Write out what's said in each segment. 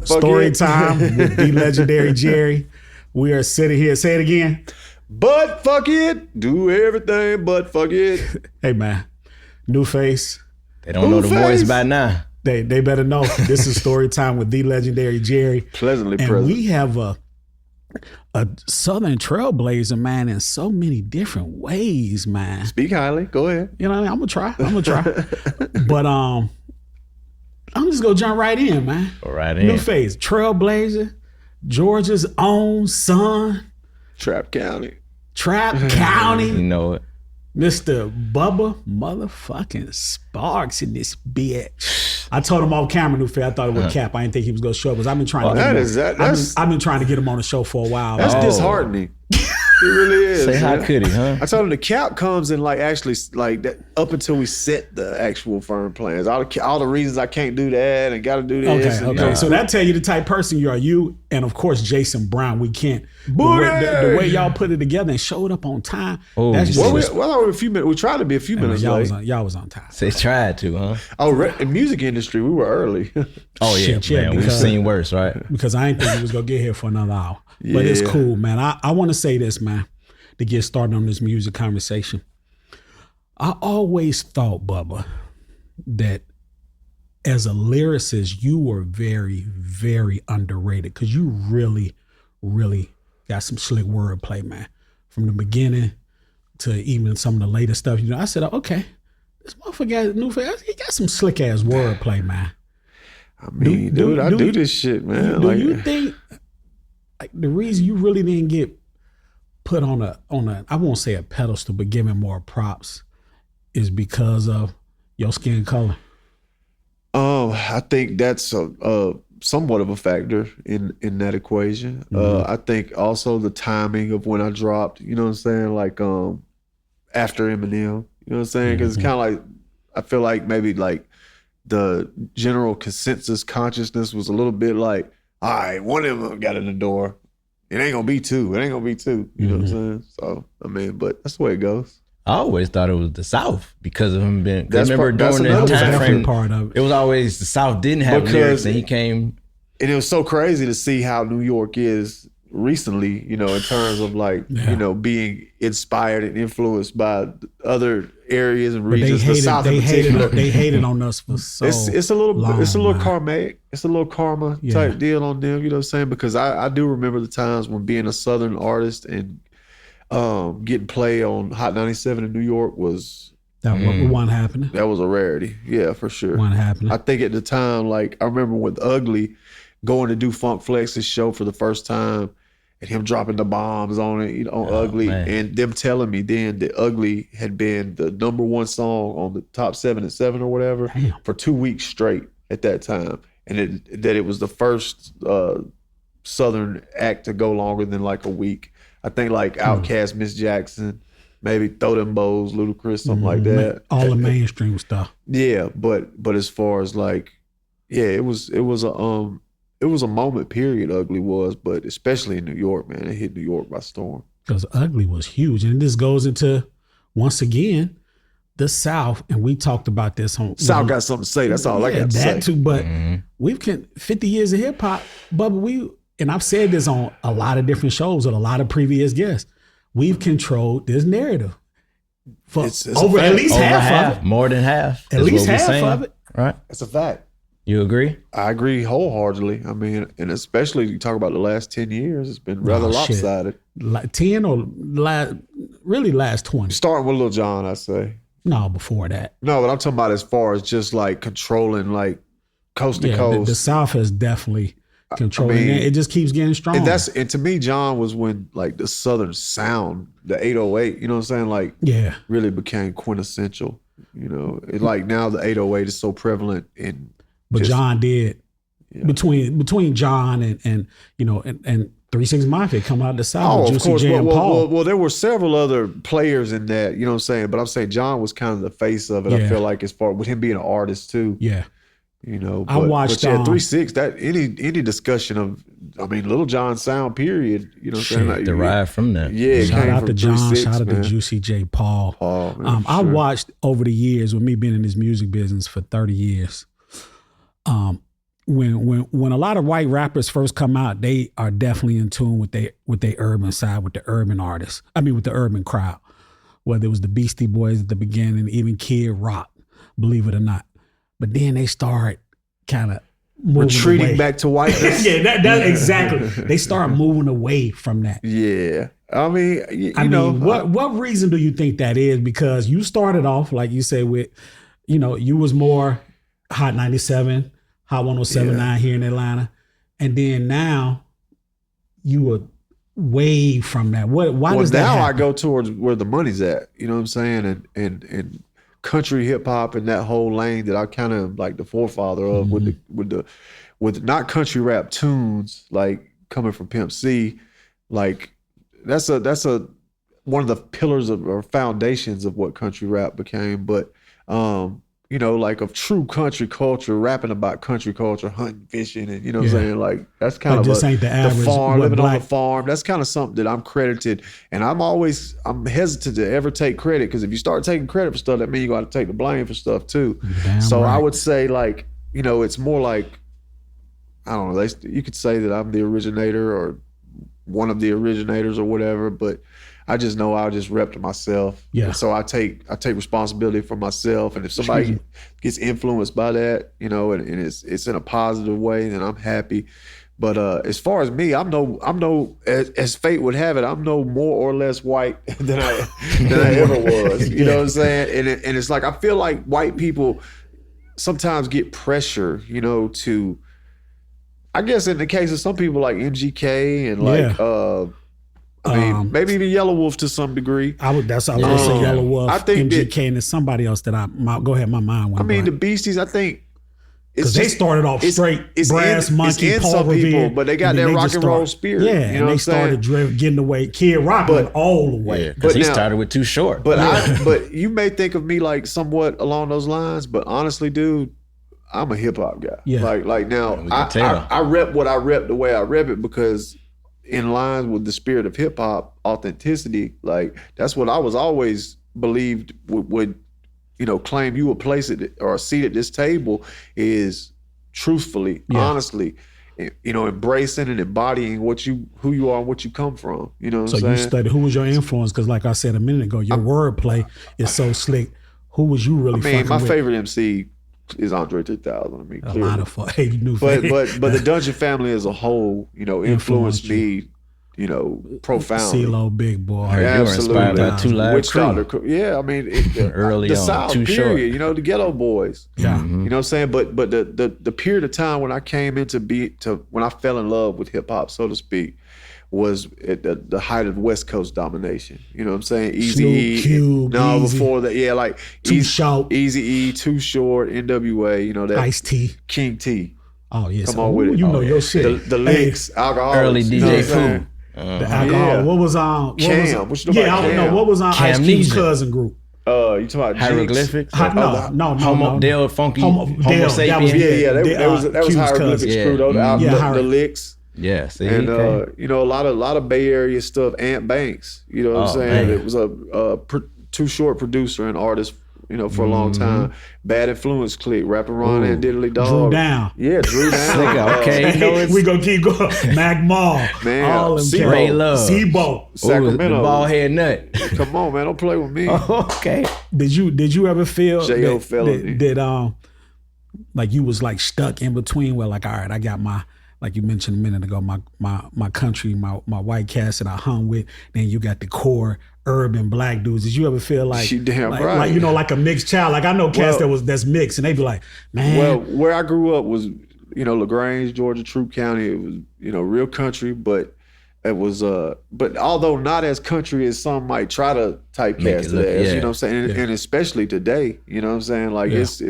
fuck Storytime with the legendary Jerry. We are sitting here. Say it again. But fuck it. Do everything but fuck it. Hey, man. New face. They don't know the voice by now. They better know. This is Storytime with the legendary Jerry. Pleasantly and present. We have a Southern trailblazer, man, in so many different ways, man. Speak highly. Go ahead. You know what I mean? I'm gonna try. But I'm just gonna jump right in, man. Go right in. New face, trailblazer, Georgia's own son, Trap County. You know it. Mr. Bubba motherfucking Sparxxx in this bitch. I told him off camera, New face. I thought it was cap. I didn't think he was gonna show up because I've been trying I've been trying to get him on the show for a while. That's disheartening. It really is. Say how could he, huh? I told him the cap comes in like actually like that up until we set the actual firm plans. All the reasons I can't do that and got to do this. Okay. So that tell you the type of person you are. You and of course Jason Brown. We can't. The way y'all put it together and showed up on time. Oh, that's just we were a few minutes. We tried to be a few minutes late. Y'all was on time. They tried to, huh? Oh, in music industry, we were early. Oh yeah, man. We've seen worse, right? Because I didn't think he was gonna get here for another hour. Yeah. But it's cool, man. I want to say this, man, to get started on this music conversation. I always thought, Bubba, that as a lyricist, you were very, very underrated because you really, really got some slick wordplay, man. From the beginning to even some of the later stuff, I said, okay, this motherfucker he got some slick ass wordplay, man. I mean, dude, I do this shit, man. Do you think like the reason you really didn't get put on a I won't say a pedestal, but given more props is because of your skin color? I think that's somewhat of a factor in that equation. I think also the timing of when I dropped, you know what I'm saying? Like after Eminem, you know what I'm saying? Because it's kind of like, I feel like maybe like the general consensus consciousness was a little bit like, all right, one of them got in the door. It ain't gonna be two. You know what I'm saying? So, I mean, but that's the way it goes. I always thought it was the South because of him being. That's remember that's during that time frame, part of it. It was always the South didn't have lyrics, and he came. And it was so crazy to see how New York is recently, in terms of like, being inspired and influenced by other areas and regions. They hated on us for so it's a little long, it's a little man. karmic. It's a little karma type deal on them, you know what I'm saying? Because I do remember the times when being a Southern artist and getting play on Hot 97 in New York was one happening. That was a rarity. Yeah, for sure. One happening. I think at the time, like I remember with Ugly going to do Funk Flex's show for the first time and him dropping the bombs on it, on Ugly, man. And them telling me then that Ugly had been the number one song on the top 7 at 7 or whatever for 2 weeks straight at that time. And that it was the first Southern act to go longer than like a week. I think like Outkast, Miss Jackson, maybe Throw Them Bows, Ludacris, something like that. All the mainstream stuff. Yeah, but as far as like, it was a moment period. Ugly was, but especially in New York, man, it hit New York by storm. Because Ugly was huge, and this goes into once again the South, and we talked about this on South got something to say. That's all I got to say. That too, but we've 50 years of hip hop, Bubba. And I've said this on a lot of different shows with a lot of previous guests. We've controlled this narrative for it's over at least half of it. More than half. At least half of it. Right. That's a fact. You agree? I agree wholeheartedly. I mean, and especially you talk about the last 10 years, it's been rather lopsided. Like 10 or really last 20? Starting with Lil Jon, I say. No, before that. No, but I'm talking about as far as just like controlling like coast to coast. The South has definitely controlled it. It just keeps getting stronger. And to me, John was when like the Southern sound, the 808, you know what I'm saying? Like really became quintessential. Like now the 808 is so prevalent in. But John did between John and 3 6 Mafia come out of the South. Of course. J and Paul. Well, there were several other players in that, you know what I'm saying? But I'm saying John was kind of the face of it. I feel like as far with him being an artist too. Yeah. I watched 3 6, that any discussion of Little John sound period, you know what I'm saying? Like, derived from that. Yeah. Shout out to John, shout out to Juicy J Paul. Man, I watched over the years with me being in this music business for 30 years. when a lot of white rappers first come out, they are definitely in tune with their urban side, with the urban artists. I mean, with the urban crowd. Whether it was the Beastie Boys at the beginning, even Kid Rock, believe it or not. But then they start kind of retreating away. back to whiteness. Yeah, that exactly. They start moving away from that. Yeah. I mean, you know. What reason do you think that is? Because you started off, like you say, with, you was more Hot 97, Hot 107.9 here in Atlanta. And then now you were way from that. Why does that happen? Now I go towards where the money's at. You know what I'm saying? And country hip hop and that whole lane that I kind of like the forefather of with not country rap tunes like coming from Pimp C, like that's one of the pillars or foundations of what country rap became. But like of true country culture, rapping about country culture, hunting, fishing, and what I'm saying? Like that's kind of just ain't the average farm, living black. on the farm. That's kind of something that I'm credited, and I'm hesitant to ever take credit, because if you start taking credit for stuff, that means you got to take the blame for stuff too. So right. I would say like, it's more like, I don't know, you could say that I'm the originator or one of the originators or whatever, but I just know I'll just rep to myself. Yeah. And so I take responsibility for myself. And if somebody gets influenced by that, and it's in a positive way, then I'm happy. But as far as me, I'm no as fate would have it, I'm no more or less white than I ever was. You know what I'm saying? And it's like, I feel like white people sometimes get pressure, to, I guess in the case of some people like MGK and like maybe even Yellow Wolf to some degree. I would say Yellow Wolf. I think MGK and there's somebody else that go ahead, my mind went. I mean, the Beasties, I think, because they started off straight Brass Monkey, Paul some Revere, people, but they got that rock and roll spirit. Yeah, and they started getting away. Kid Rock went all the way. Because he started with Too Short. But but you may think of me like somewhat along those lines, but honestly, dude, I'm a hip hop guy. Yeah. Like now, I rep what I rep the way I rep it, because in line with the spirit of hip hop, authenticity, like that's what I was always believed would claim you a place or a seat at this table is truthfully, honestly, embracing and embodying who you are and what you come from. You know what I'm saying? So you studied, who was your influence? Because like I said a minute ago, your wordplay is so slick. Who was you really fucking with? My favorite MC is Andre 3000. I mean, a lot of fun. Hey, but the Dungeon family as a whole, influenced me, profoundly. CeeLo, Big Boy. You were inspired by Two Live Crew. Yeah, I mean, early the on, South Too period. Short. The Ghetto Boys. Yeah, you know what I'm saying. But the period of time when I came when I fell in love with hip hop, so to speak, was at the height of West Coast domination. You know what I'm saying? Eazy-E. No, Easy. Before that, yeah, like Too Short, Eazy-E, Too Short, NWA. That Ice-T, King T. Oh yes, come on with it. You know your shit. The Licks, alcohol, early DJ Pooh. The alcohol. What was on? Cam. What was on Ice Cube's cousin group? You talking about Hieroglyphics? No. Dale Funky. Homo Sapien. That was Hieroglyphics crew though. The Licks. Yeah, see, and a lot of Bay Area stuff. Ant Banks, you know what I'm saying? Man. It was a Too Short producer and artist, for a long time. Bad Influence Clique, Rapper Ron and Diddley Dog. Drew Down. Yeah, Drew Down. Okay, we gonna keep going. Mac Mall, man, all them Ray Love, Zebo, Sacramento, the bald head nut. Come on, man, don't play with me. Okay. Did you ever feel that like you was like stuck in between where like, all right, I got my, like you mentioned a minute ago, my country, my white cast that I hung with. Then you got the core urban black dudes. Did you ever feel like, right. like a mixed child? Like I know cats that's mixed, and they be like, man. Well, where I grew up was, LaGrange, Georgia, Troup County. It was, real country, but it was, but although not as country as some might try to typecast it as, you know what I'm saying? And especially today, you know what I'm saying? Like it's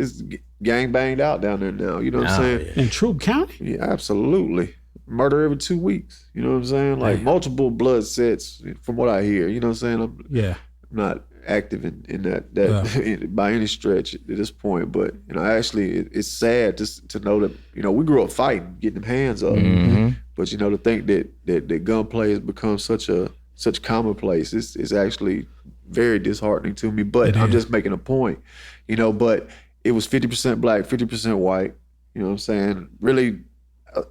gang banged out down there now, you know what I'm saying? In Troup County? Yeah, absolutely. Murder every 2 weeks, you know what I'm saying? Like multiple blood sets from what I hear, you know what I'm saying? I'm not active in that by any stretch at this point, but actually it's sad to know that, we grew up fighting, getting them hands up. Mm-hmm. But to think that gunplay has become such commonplace, it's actually very disheartening to me. But I'm just making a point, but it was 50% black, 50% white. You know what I'm saying? Really,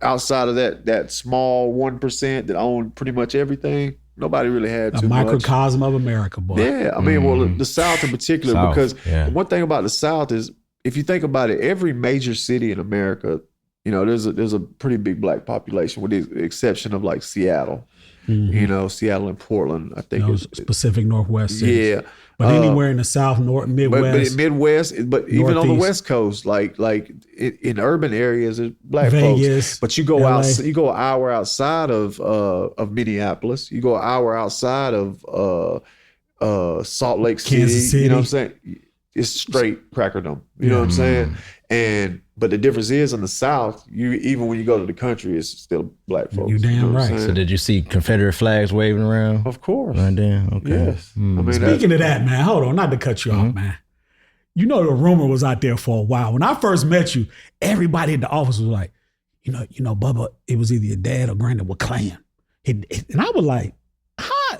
outside of that small 1% that owned pretty much everything, nobody really had too much. A microcosm of America, boy. Yeah, I mean, well, the South in particular, South, because yeah. one thing about the South is, if you think about it, every major city in America, you know, there's a pretty big black population, with the exception of like Seattle. You know, Seattle and Portland, I think. Those Pacific Northwest cities. Yeah. But anywhere in the South, North, Midwest. But Midwest, but even Northeast. on the West Coast, like in urban areas, there's black Vegas, folks. But you go LA. you go an hour outside of Minneapolis. You go an hour outside of Salt Lake City. Kansas City. You know what I'm saying? It's straight crackerdom. You know what I'm saying? But the difference is, in the South, even when you go to the country, it's still black folks. You damn know what I'm right. saying? So did you see Confederate flags waving around? Of course. Right there. Okay. Yes. I mean, Speaking of that, man, hold on, not to cut you off, man. You know, the rumor was out there for a while. When I first met you, everybody in the office was like, you know, Bubba, it was either your dad or granddad were Klan. And I was like, huh?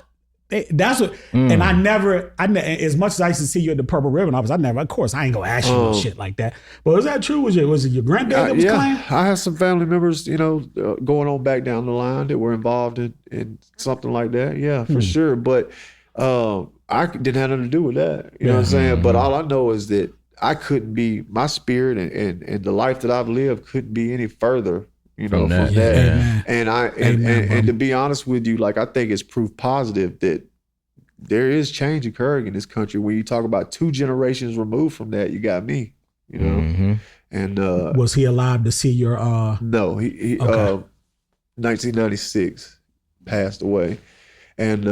That's what, and I never, as much as I used to see you at the Purple Ribbon office, of course, I ain't gonna ask you no shit like that. But was that true? Was it your granddad that was Klan? I have some family members, you know, going on back down the line that were involved in something like that. Yeah, for sure. But I didn't have nothing to do with that. You know what I'm saying? But all I know is that I couldn't be, my spirit and the life that I've lived couldn't be any further, you know, from that. Yeah. And to be honest with you, like, I think it's proof positive that there is change occurring in this country. When you talk about 2 generations removed from that, you got me, you know. And was he alive to see your no, he 1996 passed away. And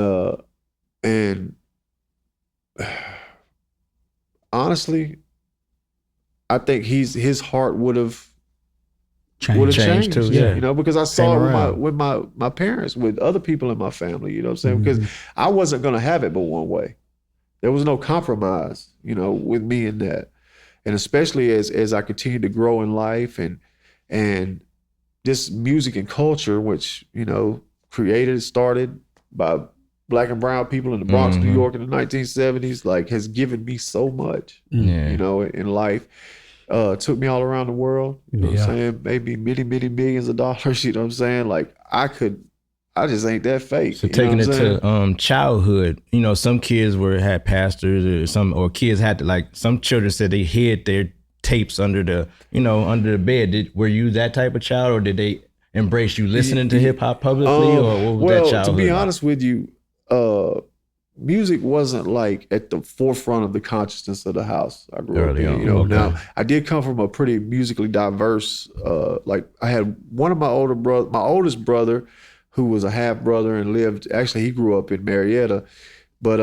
honestly, I think his heart would have changed too, you know, because I saw it with around. my parents, with other people in my family, you know what I'm saying? Because I wasn't going to have it but one way. There was no compromise, you know, with me in that. And especially as I continued to grow in life and this music and culture, which, you know, started by Black and brown people in the Bronx, New York in the 1970s, like, has given me so much, you know, in life. Took me all around the world, you know what I'm saying? Maybe many millions of dollars, you know what I'm saying? Like, I just ain't that fake. So taking it to childhood, you know, some kids had pastors or kids had to, like, some children said they hid their tapes under the bed. Were you that type of child, or did they embrace you listening to hip hop publicly, or what was that childhood? To be honest with you, music wasn't like at the forefront of the consciousness of the house I grew up in. You know, now I did come from a pretty musically diverse. Like, I had one of my oldest brother, who was a half brother and he grew up in Marietta, but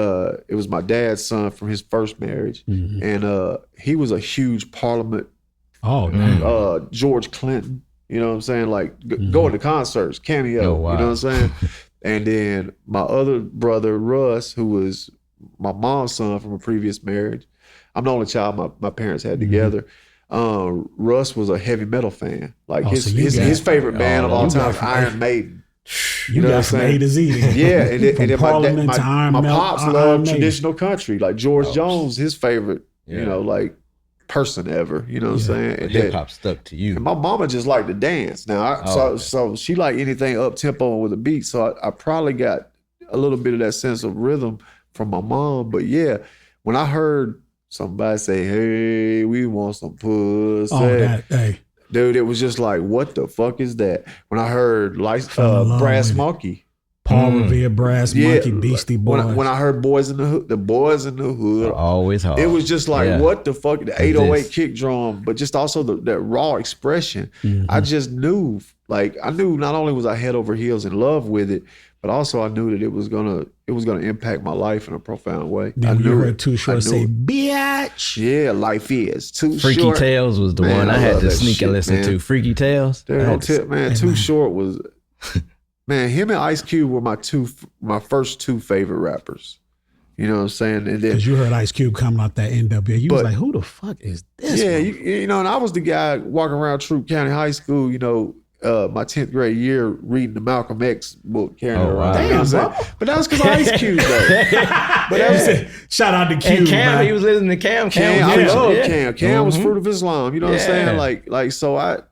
it was my dad's son from his first marriage, and he was a huge Parliament. George Clinton. You know what I'm saying? Like, going to concerts, cameo. Oh, wow. You know what I'm saying? And then my other brother, Russ, who was my mom's son from a previous marriage. I'm the only child my parents had together. Russ was a heavy metal fan. Like, his favorite band of all time is Iron Maiden. You got from A to Z. Yeah, and then Parliament to Iron my Maiden. pops loved traditional country. Like, George Jones, his favorite, you know, like, person ever. You know what I'm saying? And hip hop stuck to you. And my mama just liked to dance. Now, so she liked anything up tempo with a beat. So I probably got a little bit of that sense of rhythm from my mom. But yeah, when I heard somebody say, "Hey, we want some pussy," dude, it was just like, what the fuck is that? When I heard Brass Monkey. Paul Revere, Brass Monkey, Beastie Boys. When I heard Boys in the Hood, the Boys in the Hood, always hard. It was just like, what the fuck? The 808 kick drum, but just also that raw expression. I just knew, like, I knew not only was I head over heels in love with it, but also I knew that it was gonna impact my life in a profound way. Then you heard Too Short say, "Bitch." Yeah, life is too Freaky short. Freaky Tales was the one I had to sneak and listen to. Freaky Tales. Too Short was. Man, him and Ice Cube were my first 2 favorite rappers. You know what I'm saying? And then, because you heard Ice Cube coming out that NWA, you was like, "Who the fuck is this?" Yeah, you know, and I was the guy walking around Troup County High School, you know, my 10th grade year reading the Malcolm X book, carrying it around. Damn, You know what I'm saying? But that was because of Ice Cube, though. But that was shout out to Cube, And Cam, man. he was listening to Cam. I was love yeah. Cam. Cam was Fruit of Islam. You know what I'm saying? So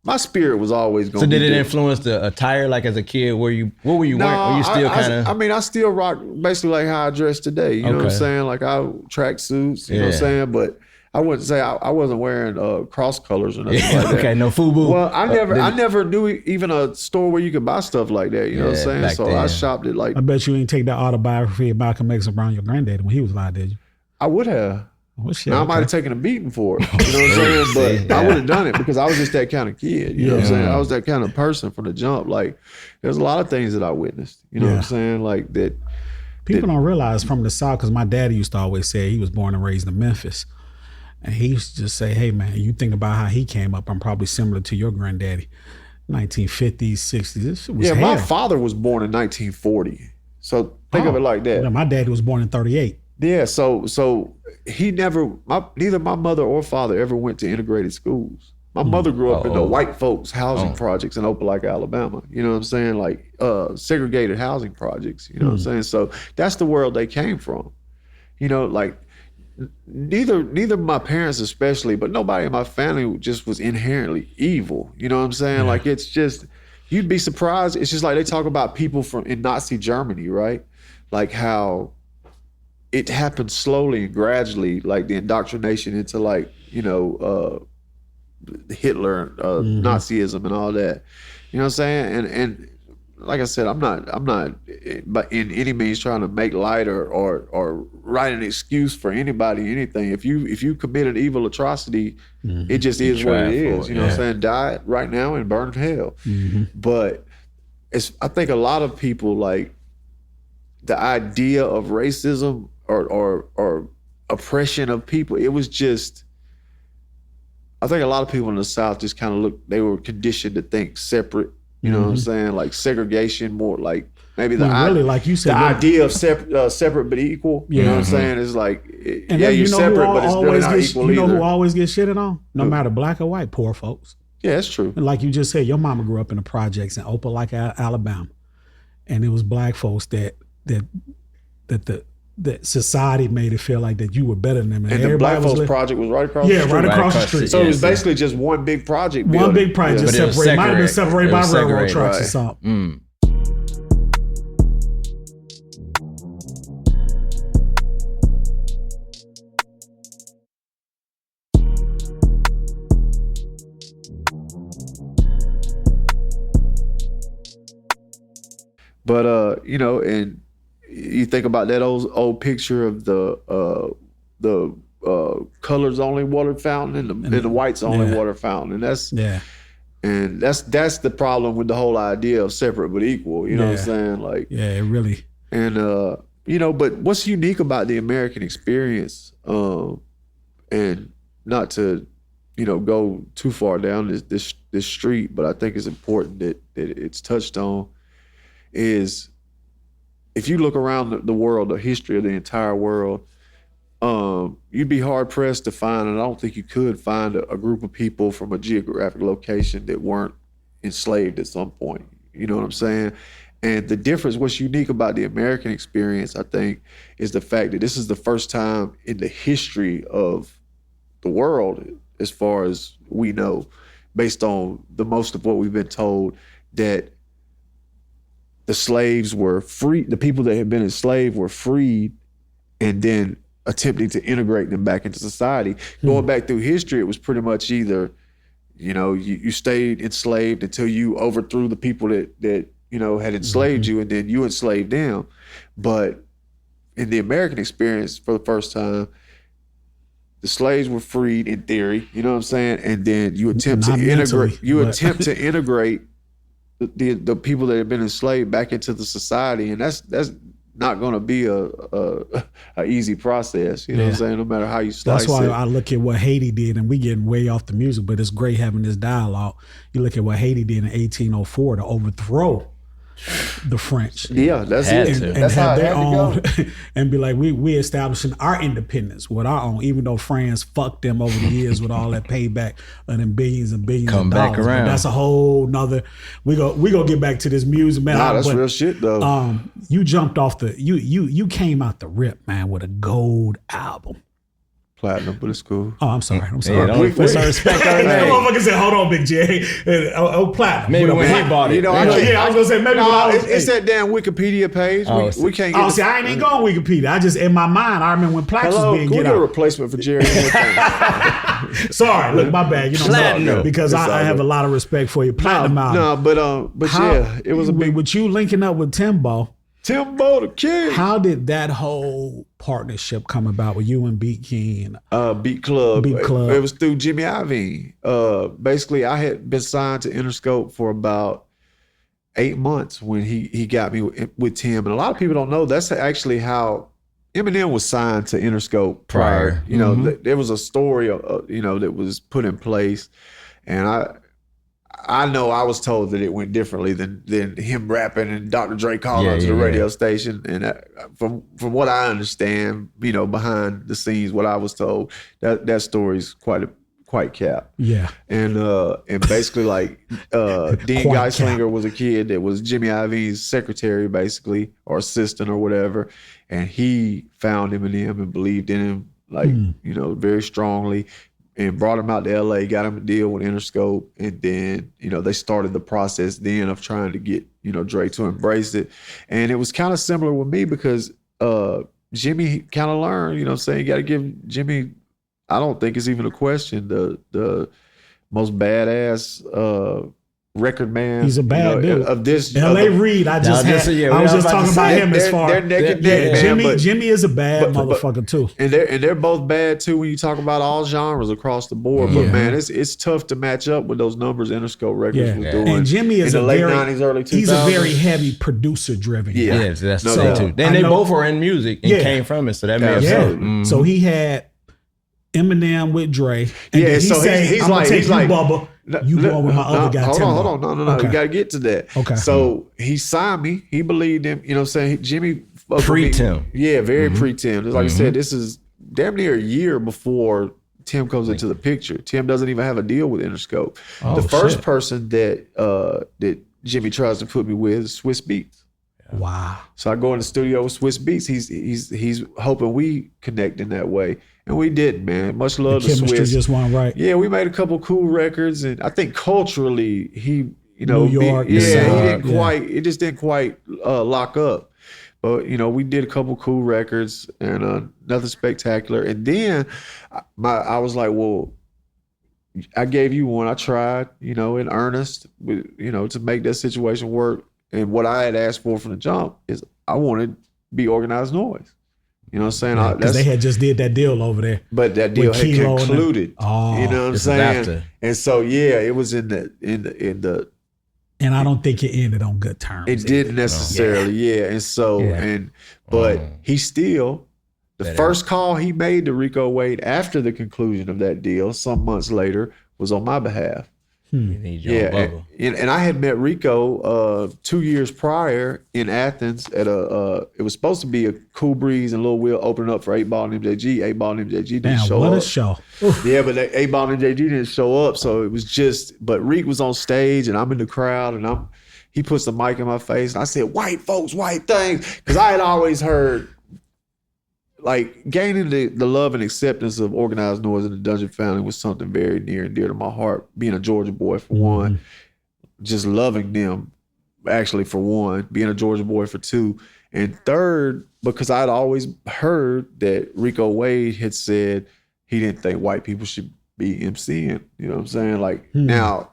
my spirit was always going. So did it influence the attire? Like as a kid, what were you wearing? Were you still kind of? I mean, I still rock basically like how I dress today. You know what I'm saying? Like I track suits. You know what I'm saying? But I wouldn't say I wasn't wearing cross colors or nothing like that. Okay, no FUBU. Well, I never knew even a store where you could buy stuff like that. You know what I'm saying? So then. I shopped it like. I bet you ain't take that autobiography of Malcolm X around your granddaddy when he was alive, did you? I would have. Well, shit, now I might have taken a beating for it. You know what I'm saying? But I would have done it because I was just that kind of kid. You know what I'm saying? I was that kind of person from the jump. Like there's a lot of things that I witnessed. You know what I'm saying? Like that. People don't realize from the South, because my daddy used to always say he was born and raised in Memphis. And he used to just say, hey, man, you think about how he came up, I'm probably similar to your granddaddy. 1950s, 60s, this shit was hell. My father was born in 1940. So think of it like that. Yeah, my daddy was born in 38. Yeah, so he neither my mother or father ever went to integrated schools. My mother grew up in the white folks housing projects in Opelika, Alabama. You know what I'm saying? Like segregated housing projects. You know what I'm saying? So that's the world they came from. You know, like neither my parents especially, but nobody in my family just was inherently evil. You know what I'm saying? Yeah. Like it's just, you'd be surprised. It's just like they talk about people in Nazi Germany, right? Like how it happened slowly and gradually, like the indoctrination into like, you know, Hitler, Nazism and all that. You know what I'm saying? And like I said, I'm not but in any means trying to make light or write an excuse for anybody, anything. If you commit an evil atrocity, it just is what it is. You know what I'm saying? Die right now and burn in hell. But I think a lot of people, like the idea of racism or oppression of people, it was just, I think a lot of people in the South just kind of they were conditioned to think separate. You know what I'm saying? Like segregation, more like maybe like you said, the idea of separate but equal. You know what I'm saying? It's like, you're separate, but it's really not equal either. You know who always gets shitted on? No matter black or white, poor folks. Yeah, that's true. And like you just said, your mama grew up in the projects in Opelika, Alabama, and it was black folks that society made it feel like that you were better than them. And the Black Folks Project was right across the street. Yeah, right across the street. So it was basically just one big project. One big project, just separated. Might have been separated by railroad tracks or something. But you know, and you think about that old picture of the colors only water fountain and the whites only water fountain, and that's the problem with the whole idea of separate but equal. You know what I'm saying? Like, it really. And you know, but what's unique about the American experience, and not to, you know, go too far down this street, but I think it's important that it's touched on, is if you look around the world, the history of the entire world, you'd be hard pressed to find, and I don't think you could find a group of people from a geographic location that weren't enslaved at some point. You know what I'm saying? And the difference, what's unique about the American experience, I think, is the fact that this is the first time in the history of the world, as far as we know, based on the most of what we've been told, that the slaves were free, the people that had been enslaved were freed, and then attempting to integrate them back into society. Going back through history, it was pretty much either, you know, you stayed enslaved until you overthrew the people that you know had enslaved you, and then you enslaved them. But in the American experience, for the first time, the slaves were freed in theory, you know what I'm saying? And then you attempt to integrate the people that have been enslaved back into the society, and that's not going to be a easy process. You know what I'm saying? No matter how you slice it. That's why I look at what Haiti did, and we getting way off the music, but it's great having this dialogue. You look at what Haiti did in 1804 to overthrow the French. Yeah, that's it. And That's how have it their had to own, and be like, we establishing our independence with our own, even though France fucked them over the years with all that payback of them billions and billions Come of back dollars. around. But that's a whole nother. We go get back to this music, man. Nah, that's real shit though. You jumped off the you came out the rip, man, with a gold album. Platinum, but it's cool. Oh, I'm sorry. Yeah, don't put some respect on That that. motherfucker said, "Hold on, Big J." Platinum. Maybe when he bought it. You know, I was gonna say maybe when I was. it's that damn Wikipedia page. We can't get. Oh, see, I ain't even going Wikipedia. I just in my mind, I remember when Plax was being can we get get a out. replacement for Jerry? Sorry, look, my bad. You know, Platinum. because I have a lot of respect for you. Platinum album. No, but yeah, it was a big. With you linking up with Timbo the King. How did that whole partnership come about with you and Beat King? Beat Club. Beat Club. It was through Jimmy Iovine. Basically, I had been signed to Interscope for about 8 months when he got me with Tim. And a lot of people don't know that's actually how Eminem was signed to Interscope prior. You know, there was a story, that was put in place, and I know I was told that it went differently than him rapping and Dr. Dre calling out to the radio station. And from what I understand, behind the scenes, what I was told, that story's quite cap. Yeah. And basically like Dean Geislinger was a kid that was Jimmy Iovine's secretary basically, or assistant or whatever. And he found Eminem and believed in him very strongly. And brought him out to LA, got him a deal with Interscope, and then, they started the process then of trying to get, Dre to embrace it. And it was kind of similar with me because Jimmy kind of learned, you got to give Jimmy, I don't think it's even a question, the most badass record man. He's a bad dude. Of this. L.A. Reid, I was just talking about him as far. They're naked man, Jimmy is a bad motherfucker too. And they're both bad too when you talk about all genres across the board. But man, it's tough to match up with those numbers Interscope Records was doing. And Jimmy is in the late 90s, early 2000s. He's a very heavy producer driven. Yeah, yes, that's so too. Then they both were in music and came from it, so that made sense. So he had Eminem with Dre. And yeah, then so he's like Bubba. You going with my other guy, Hold Timbo. on. No. Okay. We got to get to that. Okay. So he signed me. He believed him. Jimmy. Pre-Tim. Yeah, very pre-Tim. Like I said, this is damn near a year before Tim comes into the picture. Tim doesn't even have a deal with Interscope. The first person that Jimmy tries to put me with is Swiss Beats. Wow. So I go in the studio with Swiss Beats. He's hoping we connect in that way. And we did, man. Much love to Swiss. The chemistry just went right. Yeah, we made a couple cool records, and I think culturally, he, New York, he didn't quite. It just didn't quite lock up. But we did a couple cool records and nothing spectacular. And then I was like, well, I gave you one. I tried, in earnest, to make that situation work. And what I had asked for from the jump is I wanted to be Organized Noise. You know what I'm saying? Because they had just did that deal over there. But that deal had concluded. You know what I'm saying? After. And so it was in the and I don't think it ended on good terms. It didn't necessarily, And so but he still the first call he made to Rico Wade after the conclusion of that deal, some months later, was on my behalf. And I had met Rico 2 years prior in Athens at it was supposed to be a Cool Breeze and Lil Will opening up for 8 Ball and MJG. 8 Ball and MJG didn't show up. What a show. Yeah, but 8 Ball and MJG didn't show up, so it was but Rick was on stage and I'm in the crowd and he puts the mic in my face and I said, white folks, white things. Because I had always heard like gaining the love and acceptance of Organized Noise and the Dungeon Family was something very near and dear to my heart. Being a Georgia boy for one, just loving them actually for one, being a Georgia boy for two, and third, because I'd always heard that Rico Wade had said he didn't think white people should be MCing. You know what I'm saying? Like now,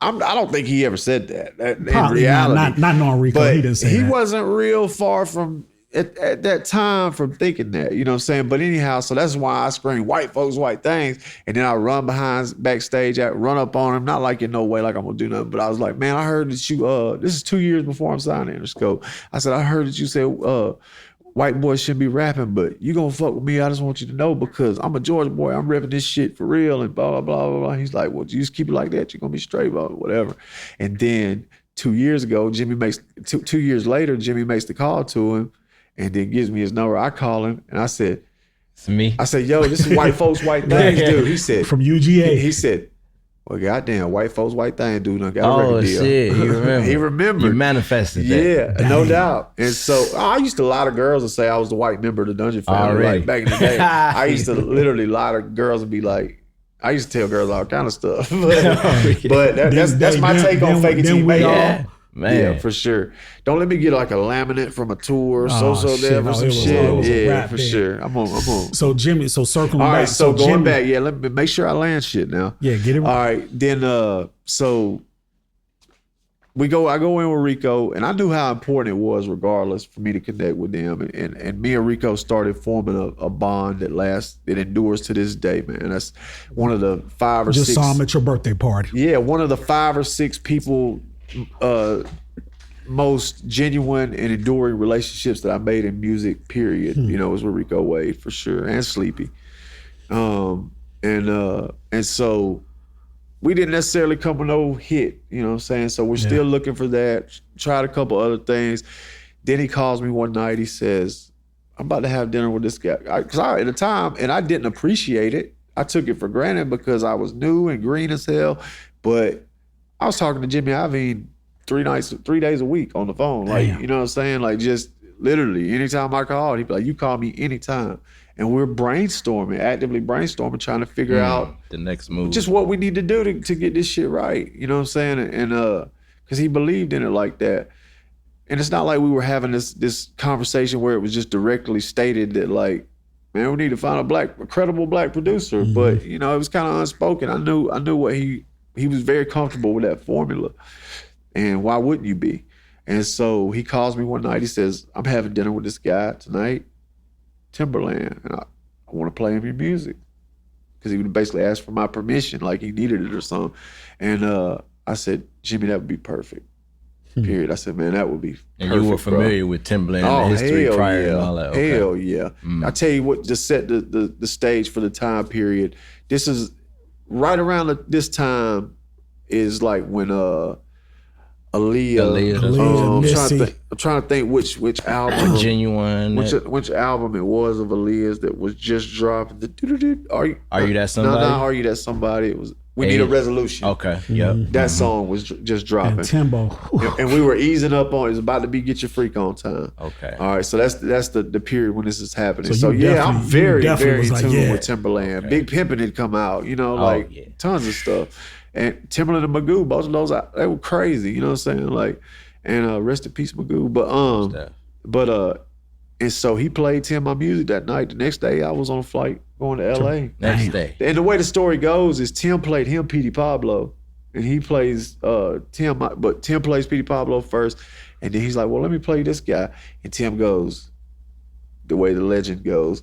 I don't think he ever said that. In reality, not knowing Rico, but he didn't say that. He wasn't real far from. At that time from thinking that, you know what I'm saying? But anyhow, so that's why I scream white folks, white things. And then I run backstage, I run up on him, not like in no way like I'm gonna do nothing, but I was like, man, I heard that you, this is 2 years before I'm signing Interscope. I said, I heard that you said white boys shouldn't be rapping, but you gonna fuck with me. I just want you to know because I'm a Georgia boy, I'm repping this shit for real and blah, blah, blah, blah, blah. He's like, well, you just keep it like that. You're gonna be straight about it, whatever. And then 2 years ago, Jimmy makes 2 years later, Jimmy makes the call to him and then gives me his number. I call him and I said, it's me. I said, yo, this is white folks, white things, dude. He said, from UGA. He said, well, goddamn, white folks, white thing, dude. I got a record deal. Shit, he remembered. He remembered. You manifested that. Yeah, no doubt. And so I used to lie to girls and say I was the white member of the Dungeon Family. Like back in the day, I used to literally lie to girls and be like, I used to tell girls all kind of stuff. But that's my take on fake it till you make it. Man. Yeah, for sure. Don't let me get like a laminate from a tour, there for some shit. Yeah, for sure. I'm on. So Jimmy, circling back. All right, so going back, let me make sure I land shit now. Yeah, get it right. All right, then so I go in with Rico, and I knew how important it was regardless for me to connect with them. And me and Rico started forming a bond that endures to this day, man. That's one of the 5 or 6. Just saw him at your birthday party. Yeah, one of the 5 or 6 people most genuine and enduring relationships that I made in music, period. Was with Rico Wade for sure, and Sleepy. And so we didn't necessarily come with no hit, you know what I'm saying? So we're still looking for that. Tried a couple other things. Then he calls me one night, he says, I'm about to have dinner with this guy. Because at the time, and I didn't appreciate it. I took it for granted because I was new and green as hell. But I was talking to Jimmy Iovine 3 days a week on the phone. Like, you know what I'm saying? Like, just literally anytime I called, he'd be like, you call me anytime. And we're actively brainstorming, trying to figure out the next move. Just what we need to do to get this shit right. You know what I'm saying? And because he believed in it like that. And it's not like we were having this conversation where it was just directly stated that, like, man, we need to find a credible black producer. But, it was kind of unspoken. I knew what he was very comfortable with that formula. And why wouldn't you be? And so he calls me one night. He says, I'm having dinner with this guy tonight, Timberland, and I want to play him your music. Because he would basically ask for my permission, like he needed it or something. And I said, Jimmy, that would be perfect. Period. I said, man, that would be perfect. And you were familiar with Timberland and the history prior and all that. Okay. Hell yeah. I tell you what, just set the stage for the time period. This is right around this time is like when Aaliyah. I'm trying to think which album. Genuine. Which album it was of Aaliyah's that was just dropped. Are you that somebody? No, Are You That Somebody? It was We Need a Resolution. Okay. Yep. That song was just dropping. And Timbo. And we were easing up on it. was about to be Get Your Freak On time. Okay. All right. So that's the period when this is happening. So yeah, I'm very in tune with Timberland. Okay. Big Pimpin' had come out, tons of stuff. And Timberland and Magoo, both of those, they were crazy, you know what I'm saying? Like, and rest in peace, Magoo. And so he played Tim my music that night. The next day, I was on a flight going to LA. Next day. And the way the story goes is Tim played him Petey Pablo, and he plays Tim, but Tim plays Petey Pablo first, and then he's like, well, let me play this guy. And Tim goes, the way the legend goes,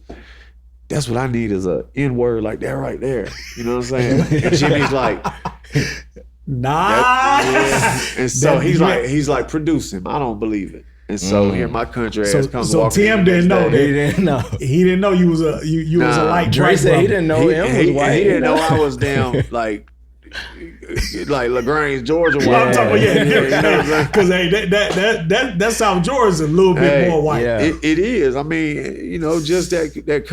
that's what I need is a N-word like that right there. You know what I'm saying? And Jimmy's like, nice. And so he's like, produce him. I don't believe it. And so here my country ass comes so walking. Tim didn't know that. He didn't know. He didn't know you was a was a light. Dre said he didn't know him was white. He didn't know I was damn like LaGrange, Georgia white. I'm talking about because that South Georgia is a little bit more white. Yeah. It is. I mean, just that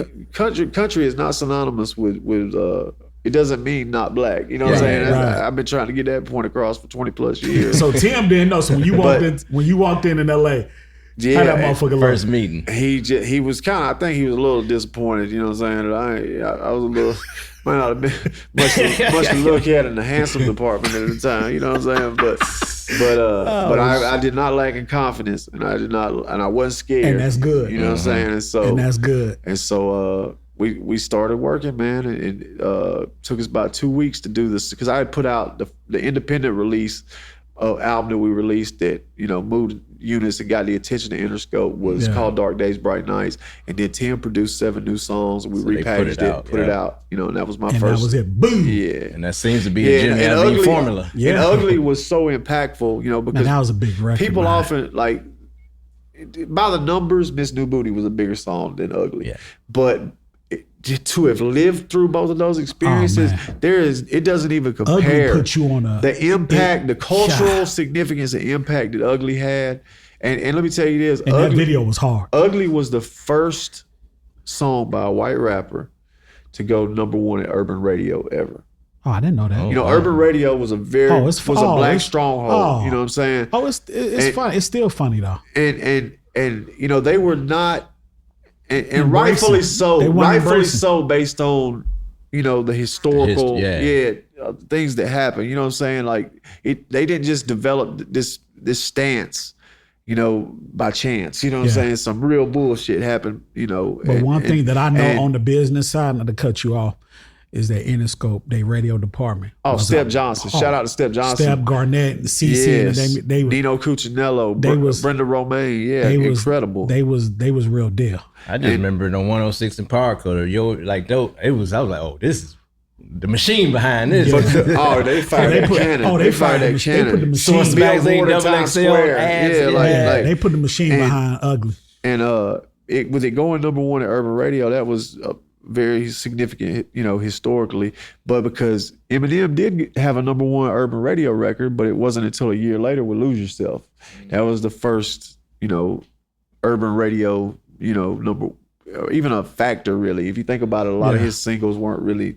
country is not synonymous with it doesn't mean not black. You know what I'm saying? Right. I've been trying to get that point across for 20 plus years. So Tim didn't know. So when you walked in LA, how that motherfucker first meeting, he was kind of. I think he was a little disappointed. You know what I'm saying? I was a little. Might not have been much to look at in the handsome department at the time. You know what I'm saying? But I did not lack in confidence, and I wasn't scared. And that's good. You know what I'm saying? And that's good. And so we started working, man, and it took us about 2 weeks to do this because I had put out the independent release album that we released that moved units and got the attention of Interscope was called Dark Days, Bright Nights, and then Tim produced 7 new songs and we repackaged it, put it out, and that was my first. That was it, boom. Yeah, and that seems to be a Jimmy Iovine formula. Yeah, and Ugly was so impactful, because that was a big record. People often like by the numbers, Miss New Booty was a bigger song than Ugly, but to have lived through both of those experiences, it doesn't even compare. Ugly put you on the impact, the cultural significance and impact that Ugly had. And let me tell you this. And that video was hard. Ugly was the first song by a white rapper to go #1 at urban radio ever. Oh, I didn't know that. Urban radio was a black stronghold. You know what I'm saying? Oh, it's funny. It's still funny though. And they were not. And rightfully so. Rightfully so, based on the historical things that happened. You know what I'm saying? Like they didn't just develop this stance, by chance. You know what I'm saying? Some real bullshit happened. But one thing that I know on the business side, not to cut you off, is that Interscope, their radio department. Oh, Step Johnson. Shout out to Step Johnson. Step Garnett, CC, and they Nino Cuccinello, Brenda Romaine. Yeah, incredible. They was real deal. I just remember the 106 in Park Cutter. I was like, oh, this is the machine behind this. Yeah. They fired that cannon. They fired that cannon. They put the machine Source magazine, they put the machine behind Ugly. And with it going #1 at urban radio, that was very significant, historically. But because Eminem did have a #1 urban radio record, but it wasn't until a year later with Lose Yourself. That was the first, urban radio, number, even a factor, really. If you think about it, a lot of his singles weren't really,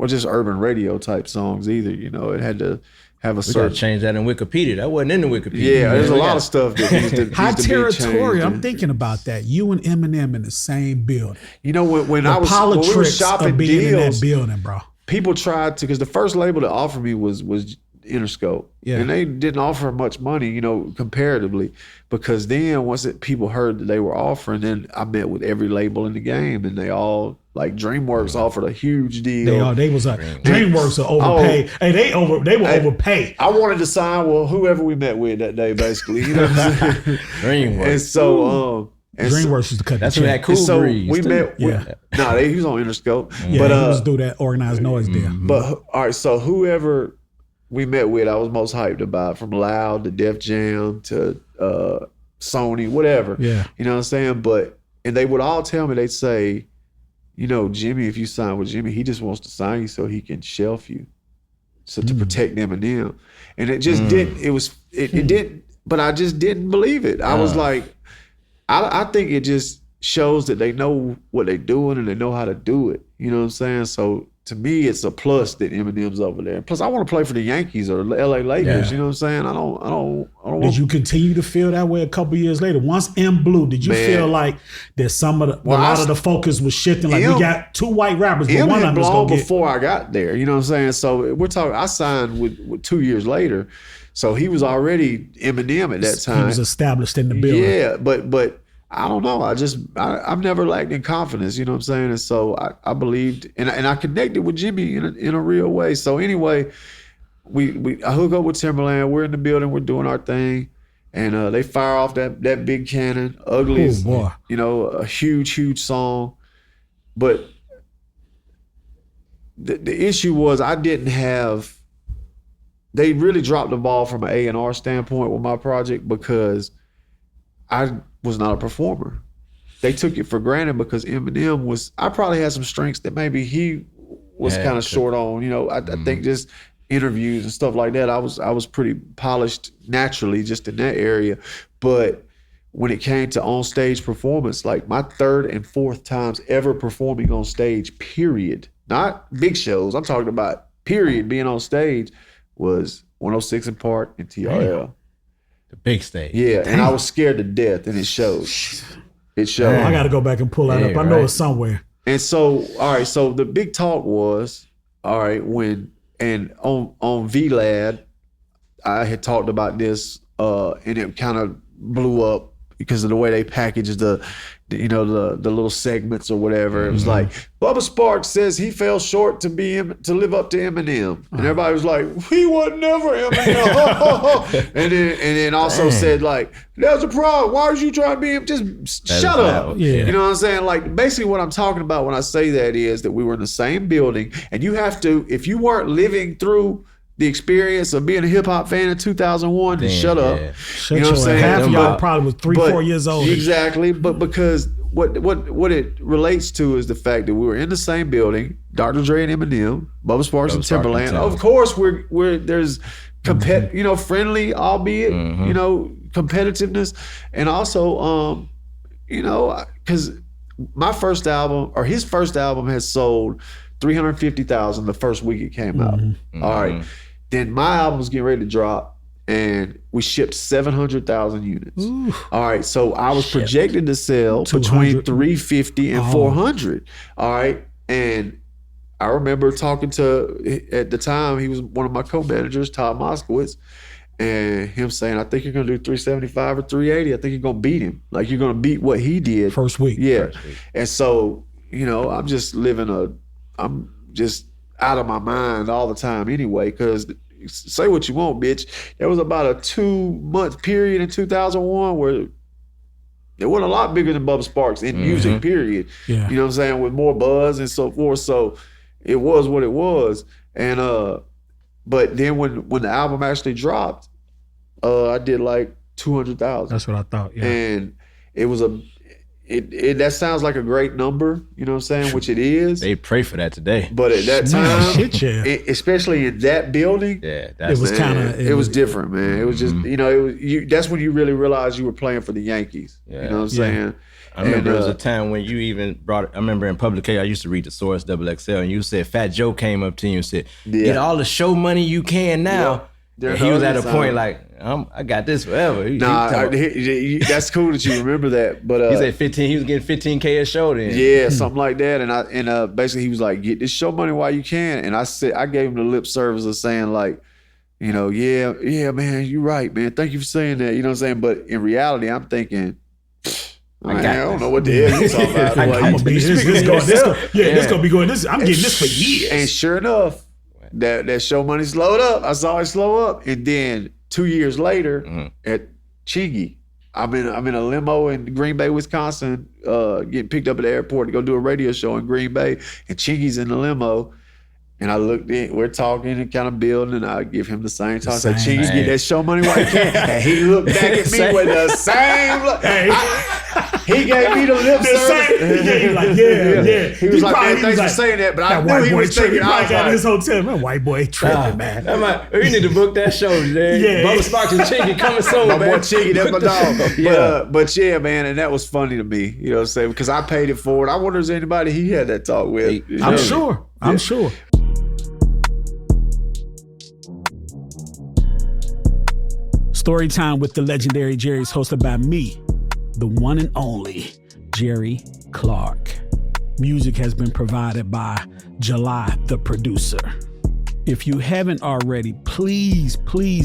just urban radio type songs either. It had to have a certain. We got to change that in Wikipedia. That wasn't in the Wikipedia. Yeah, there's a lot of stuff that needs to High Territorial. I'm changed. thinking about that. You and Eminem in the same building. When we were shopping being deals, in that building, bro. People tried to, because the first label that offered me was Interscope. Yeah. And they didn't offer much money, comparatively, because then once people heard that they were offering, then I met with every label in the game, and they all, like DreamWorks offered a huge deal. They was DreamWorks are overpaid. They were overpaid. I wanted to sign whoever we met with that day, basically. You know what I'm saying? DreamWorks. And so DreamWorks used to cut that's the check. that Cool so Breeze. We met. Yeah. He was on Interscope. Yeah, but he was do that organized noise deal. But all right, so whoever we met with, I was most hyped about, from Loud to Def Jam to Sony, whatever. Yeah. You know what I'm saying? And they would all tell me, they'd say, Jimmy, if you sign with Jimmy, he just wants to sign you so he can shelf you. So to protect Eminem. And it just didn't, it didn't, but I just didn't believe it. I was like, I think it just shows that they know what they're doing and they know how to do it. You know what I'm saying? So to me, it's a plus that Eminem's over there. Plus, I want to play for the Yankees or LA Lakers. Yeah. You know what I'm saying? I don't. Did you continue to feel that way a couple years later? Once M Blue, did you feel like that some of a lot of the focus was shifting? Like, we got two white rappers, but one of them is going to get... before I got there. You know what I'm saying? So we're talking. I signed with 2 years later, so he was already Eminem at that time. He was established in the building. Yeah, but I don't know. I've never lacked in confidence, you know what I'm saying? And so I believed, and I connected with Jimmy in a real way. So anyway, I hook up with Timberland. We're in the building. We're doing our thing. And they fire off that big cannon. Ugly is, a huge song. But the issue was they really dropped the ball from an A&R standpoint with my project, because I was not a performer. They took it for granted because Eminem I probably had some strengths that maybe he was kind of short on. I think just interviews and stuff like that, I was pretty polished naturally just in that area. But when it came to on-stage performance, like my third and fourth times ever performing on stage, period, not big shows, I'm talking about period, being on stage, was 106 in Park and TRL. Damn. The big stage. Yeah, and I was scared to death, and it showed. It showed. I got to go back and pull that up. I know it's somewhere. And so, all right, so the big talk was, all right, on VLAD, I had talked about this, and it kind of blew up because of the way they packaged the little segments or whatever. It was like, Bubba Sparxxx says he fell short to live up to Eminem, and everybody was like, he was never Eminem. and then also said, like, there's a problem. Why was you trying to be him? Just shut up. Yeah. You know what I'm saying? Like, basically what I'm talking about when I say that is that we were in the same building, and you have to, if you weren't living through the experience of being a hip hop fan in 2001, then shut up. You know what I'm saying? Half of y'all probably was 3-4 years old. Exactly. But because what it relates to is the fact that we were in the same building, Dr. Dre and Eminem, Bubba Sparxxx and Timberland. Of course, we're there's friendly, albeit competitiveness, and also because my first album or his first album has sold 350,000 the first week it came out. All right, then my album was getting ready to drop. And we shipped 700,000 units. Ooh. All right, so I was projected to sell between 350 and 400. All right, and I remember talking to, at the time, he was one of my co-managers, Todd Moskowitz, and him saying, I think you're going to do 375 or 380. I think you're going to beat him. Like, you're going to beat what he did. First week. Yeah. And so, I'm just I'm just out of my mind all the time anyway, because say what you want, bitch. There was about a 2-month period in 2001 where it wasn't a lot bigger than Bubba Sparxxx in music, period. Yeah. You know what I'm saying? With more buzz and so forth. So it was what it was. And but then when the album actually dropped, I did like 200,000. That's what I thought. Yeah. And it was that sounds like a great number, you know what I'm saying, which it is. They pray for that today. But at that time, especially in that building, it was different, man. It was just, that's when you really realized you were playing for the Yankees. Yeah. You know what I'm saying? I remember there was a time when you even brought it. I remember in publication, I used to read the Source XXL, and you said Fat Joe came up to you and said, get all the show money you can now. Yeah. He was at a point like, I got this forever. That's cool that you remember that. But he said 15. He was getting 15K a show then. Yeah, something like that. And basically he was like, get this show money while you can. And I gave him the lip service of saying like, yeah, man, you're right, man. Thank you for saying that. You know what I'm saying? But in reality, I'm thinking, I don't know what the hell you're talking about. I'm gonna be this gonna be going. I'm getting this for years. And sure enough, that show money slowed up. I saw it slow up, and then 2 years later at Chingy, I'm in a limo in Green Bay, Wisconsin, getting picked up at the airport to go do a radio show in Green Bay, and Chingy's in the limo. And I looked in, we're talking and kind of building, and I give him the same talk. I said, Chingy, get that show money while you can. And he looked back at me with the same look. He gave me the lip service. He was like, man, thanks for saying that, but I knew he was thinking, I was got in his hotel, man, white boy tripping, man. I'm like, we need to book that show, man. Bubba Sparxxx and Chingy coming soon, man. My boy Chingy, that's my dog. But yeah, man, and that was funny to me, you know what I'm saying? Because I paid it forward. I wonder if there's anybody he had that talk with. I'm sure. I'm sure. Storytime with the legendary Jerry is hosted by me, the one and only Jerry Clark. Music has been provided by July, the producer. If you haven't already, please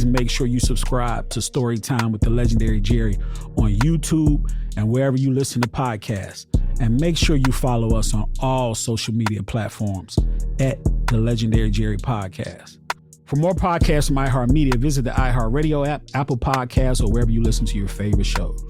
make sure you subscribe to Storytime with the legendary Jerry on YouTube and wherever you listen to podcasts. And make sure you follow us on all social media platforms at the Legendary Jerry Podcast. For more podcasts from iHeartMedia, visit the iHeartRadio app, Apple Podcasts, or wherever you listen to your favorite shows.